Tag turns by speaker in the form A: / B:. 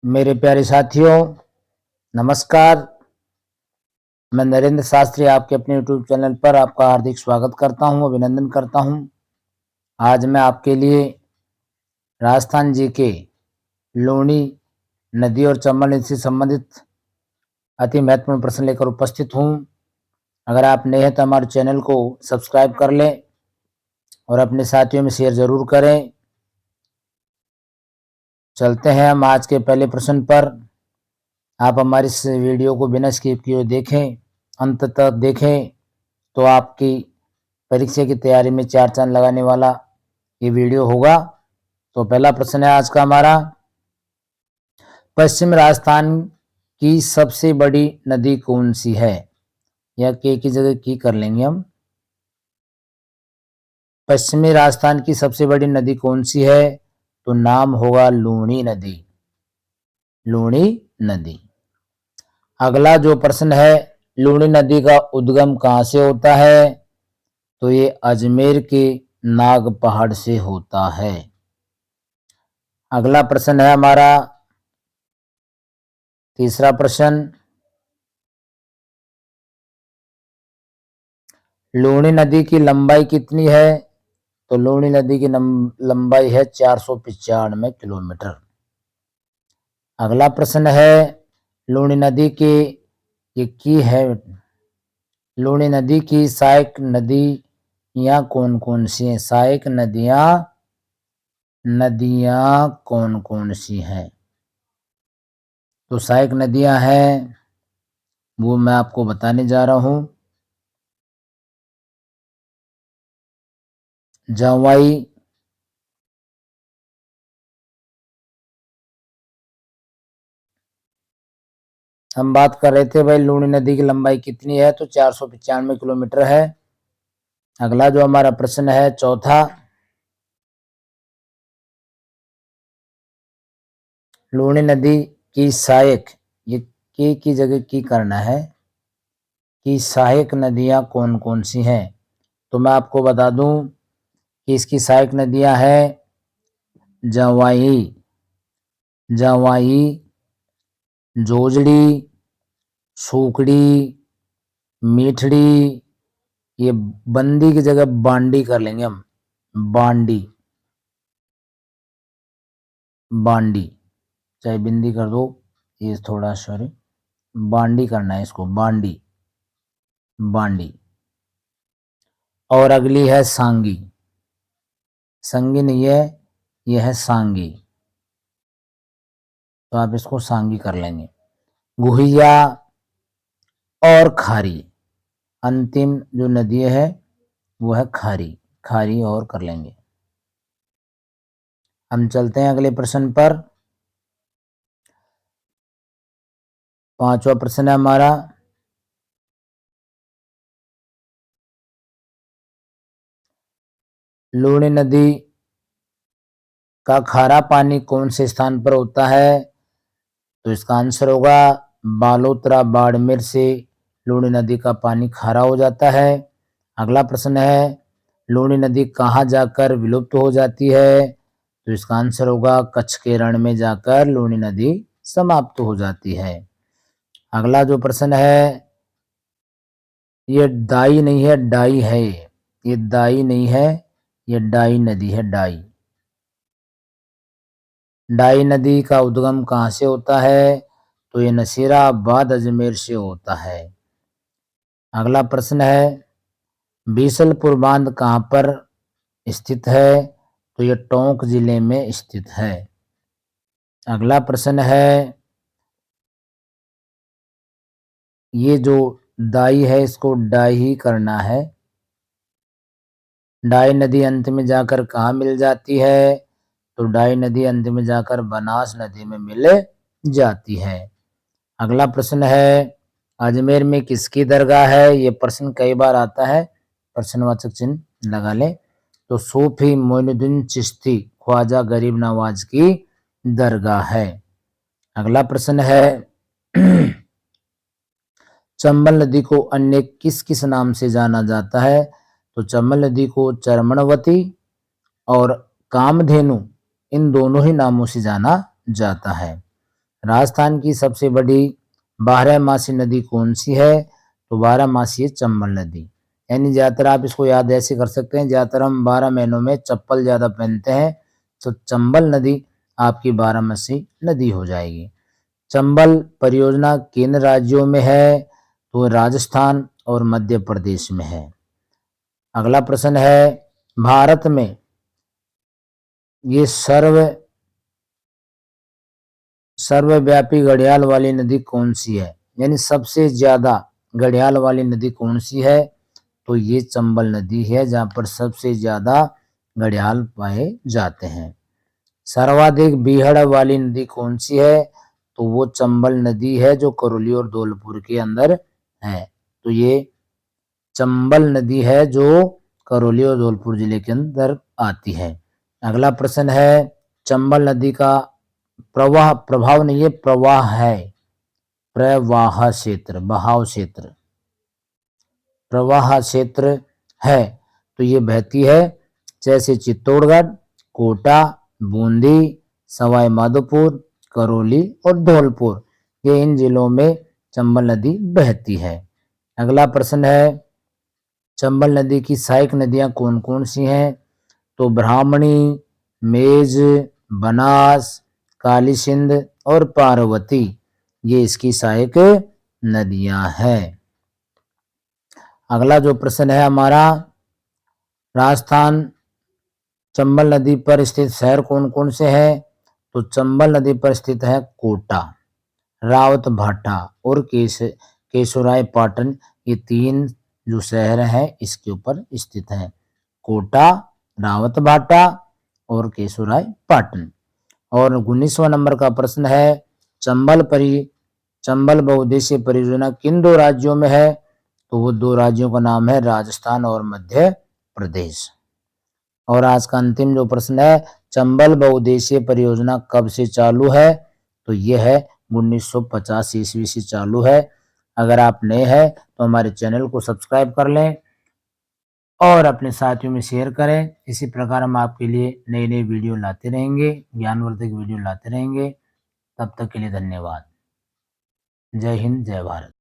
A: मेरे प्यारे साथियों, नमस्कार। मैं नरेंद्र शास्त्री आपके अपने यूट्यूब चैनल पर आपका हार्दिक स्वागत करता हूं, अभिनंदन करता हूं। आज मैं आपके लिए राजस्थान जी के लूणी नदी और चंबल नदी से संबंधित अति महत्वपूर्ण प्रश्न लेकर उपस्थित हूं। अगर आप नए हैं तो हमारे चैनल को सब्सक्राइब कर लें और अपने साथियों में शेयर जरूर करें। चलते हैं हम आज के पहले प्रश्न पर। आप हमारी इस वीडियो को बिना स्किप किए देखें, अंत तक देखें, तो आपकी परीक्षा की तैयारी में चार चांद लगाने वाला ये वीडियो होगा। तो पहला प्रश्न है आज का हमारा, पश्चिम राजस्थान की सबसे बड़ी नदी कौन सी है? या के की जगह की कर लेंगे हम। पश्चिमी राजस्थान की सबसे बड़ी नदी कौन सी है? तो नाम होगा लूणी नदी, लूणी नदी। अगला जो प्रश्न है, लूणी नदी का उद्गम कहां से होता है? तो ये अजमेर के नाग पहाड़ से होता है। अगला प्रश्न है हमारा तीसरा प्रश्न, लूणी नदी की लंबाई कितनी है? तो लूणी नदी की लंबाई है 495 किलोमीटर। अगला प्रश्न है, लूणी नदी के ये की है, लूणी नदी की सहायक नदियां कौन कौन सी हैं? सहायक नदियां कौन कौन सी हैं? तो सहायक नदियां हैं वो मैं आपको बताने जा रहा हूं। जवाई, हम बात कर रहे थे भाई लूणी नदी की लंबाई कितनी है, तो 495 किलोमीटर है। अगला जो हमारा प्रश्न है चौथा, लूणी नदी की सहायक, ये के की जगह की करना है, कि सहायक नदियां कौन कौन सी हैं? तो मैं आपको बता दूं कि इसकी सहायक नदियां हैं जवाई, जवाई, जोजड़ी, सूखड़ी, मीठड़ी, ये बंदी की जगह बांडी कर लेंगे हम, बांडी, बांडी, चाहे बिंदी कर दो, ये थोड़ा सॉरी, बांडी करना है इसको, बांडी, बांडी। और अगली है सांगी, संगी नहीं है, यह है सांगी, तो आप इसको सांगी कर लेंगे। गुहिया और खारी, अंतिम जो नदी है वो है खारी, खारी और कर लेंगे। हम चलते हैं अगले प्रश्न पर। पांचवा प्रश्न है हमारा, लूणी नदी का खारा पानी कौन से स्थान पर होता है? तो इसका आंसर होगा बालोतरा, बाड़मेर से लूणी नदी का पानी खारा हो जाता है। अगला प्रश्न है, लूणी नदी कहाँ जाकर विलुप्त हो जाती है? तो इसका आंसर होगा कच्छ के रण में जाकर लूणी नदी समाप्त हो जाती है। अगला जो प्रश्न है, ये दाई नहीं है, डाई है, ये दाई नहीं है, ये डाई नदी है, डाई। डाई नदी का उद्गम कहाँ से होता है? तो ये नसीराबाद, अजमेर से होता है। अगला प्रश्न है, बीसलपुर बांध कहाँ पर स्थित है? तो ये टोंक जिले में स्थित है। अगला प्रश्न है, ये जो दाई है इसको डाई ही करना है। डाई नदी अंत में जाकर कहाँ मिल जाती है? तो डाई नदी अंत में जाकर बनास नदी में मिल जाती है। अगला प्रश्न है, अजमेर में किसकी दरगाह है? ये प्रश्न कई बार आता है, प्रश्नवाचक चिन्ह लगा लें। तो सूफी मोइनुद्दीन चिश्ती ख्वाजा गरीब नवाज की दरगाह है। अगला प्रश्न है, चंबल नदी को अन्य किस किस नाम से जाना जाता है? तो चंबल नदी को चरमणवती और कामधेनु इन दोनों ही नामों से जाना जाता है। राजस्थान की सबसे बड़ी बारहमासी नदी कौन सी है? तो बारहमासी है चंबल नदी। यानी ज़्यादातर आप इसको याद ऐसे कर सकते हैं, ज़्यादातर हम 12 महीनों में चप्पल ज़्यादा पहनते हैं, तो चंबल नदी आपकी बारहमासी नदी हो जाएगी। चंबल परियोजना किन राज्यों में है? तो राजस्थान और मध्य प्रदेश में है। अगला प्रश्न है, भारत में ये सर्वव्यापी घड़ियाल वाली नदी कौन सी है? यानी सबसे ज्यादा घड़ियाल वाली नदी कौन सी है? तो ये चंबल नदी है, जहां पर सबसे ज्यादा घड़ियाल पाए जाते हैं। सर्वाधिक बीहड़ वाली नदी कौन सी है? तो वो चंबल नदी है, जो करौली और धौलपुर के अंदर है। तो ये चंबल नदी है, जो करौली और धौलपुर जिले के अंदर आती है। अगला प्रश्न है, चंबल नदी का प्रभाव नहीं है, प्रवाह है, प्रवाह क्षेत्र, बहाव क्षेत्र, प्रवाह क्षेत्र है। तो ये बहती है जैसे चित्तौड़गढ़, कोटा, बूंदी, सवाई माधोपुर, करौली और धौलपुर, ये इन जिलों में चंबल नदी बहती है। अगला प्रश्न है, चंबल नदी की सहायक नदियां कौन कौन सी हैं? तो ब्राह्मणी, मेज, बनास, काली सिंध और पार्वती, ये इसकी सहायक नदियां हैं। अगला जो प्रश्न है हमारा, राजस्थान चंबल नदी पर स्थित शहर कौन कौन से हैं? तो चंबल नदी पर स्थित है कोटा, रावत भाटा और केशोराय पाटन, ये 3 जो शहर हैं इसके ऊपर स्थित है। कोटा, रावत भाटा और केशोराय पाटन। और 19वां नंबर का प्रश्न है, चंबल बहुउद्देशीय परियोजना किन 2 राज्यों में है? तो वो 2 राज्यों का नाम है राजस्थान और मध्य प्रदेश। और आज का अंतिम जो प्रश्न है, चंबल बहुउद्देशीय परियोजना कब से चालू है? तो यह है 1950 ईस्वी से चालू है। अगर आप नए हैं तो हमारे चैनल को सब्सक्राइब कर लें और अपने साथियों में शेयर करें। इसी प्रकार हम आपके लिए नई नई वीडियो लाते रहेंगे, ज्ञानवर्धक वीडियो लाते रहेंगे। तब तक के लिए धन्यवाद। जय हिंद, जय भारत।